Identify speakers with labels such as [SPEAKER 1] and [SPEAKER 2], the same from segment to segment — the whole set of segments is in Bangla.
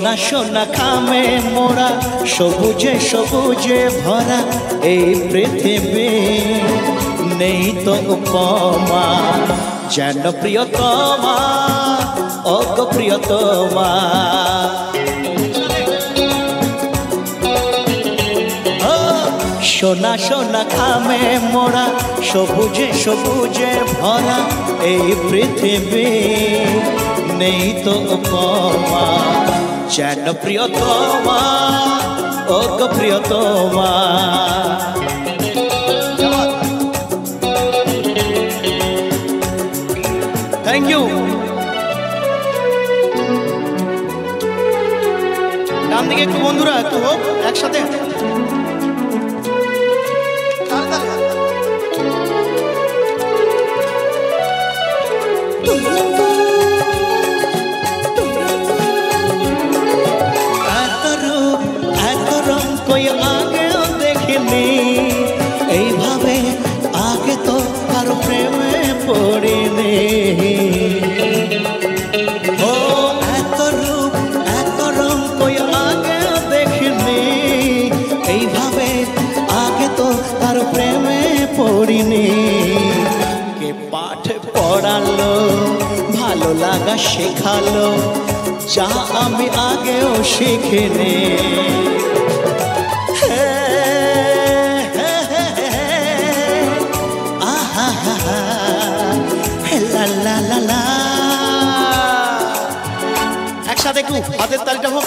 [SPEAKER 1] সোনা সোনা খামে মোরা সবুজে সবুজে ভরা এই পৃথিবী নেই তো উপমা যেন প্রিয়তমা ও গো প্রিয়তমা সোনা সোনা খামে মোরা সবুজে সবুজে ভরা এই পৃথিবী নেই তো উপমা যেন প্রিয়তমা ও গো প্রিয়তমা থ্যাংক ইউ ডান দিকে একটু বন্ধুরা একটু হোক একসাথে আগেও দেখিনি এইভাবে আগে তো কারো প্রেমে পড়িনি ও এত রূপ এত রং কই আগেও দেখিনি এইভাবে আগে তো কারো প্রেমে পড়িনি কে পাঠ পড়ালো ভালো লাগা শেখালো যা আমি আগেও শিখিনি একসাথে একটু হাতের তালিটা হোক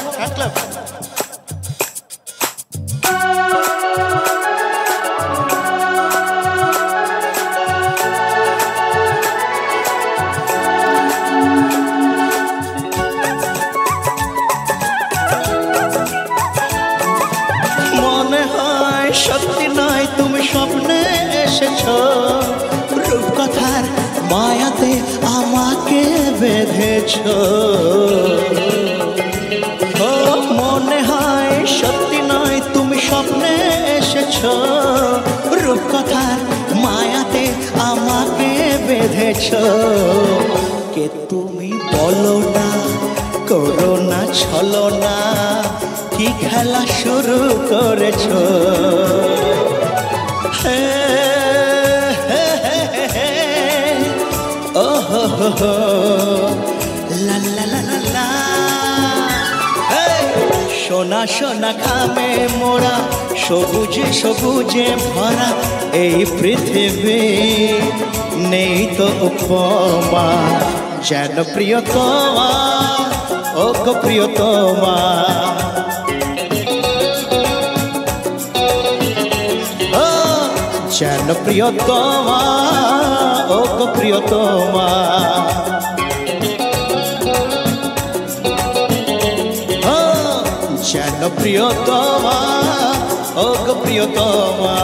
[SPEAKER 1] মনে হয় সত্যি নয় তুমি স্বপ্নে এসেছ রূপকথার মায়াতে আমাকে বেঁধেছ ও মনে হয় সত্যি নয় তুমি স্বপ্নে এসেছ রূপকথার মায়াতে আমাকে বেঁধেছ কে তুমি বলো না করো না ছলো না কি খেলা শুরু করেছ লা লা লা লা লা সোনা সোনা খামে মোরা সবুজে সবুজে ভরা এই পৃথিবী নেই তো উপমা যেন প্রিয়তমা ও গো প্রিয়তমা যেন প্রিয়তমা ও গো প্রিয়তমা যেন প্রিয়তমা ও গো প্রিয়তমা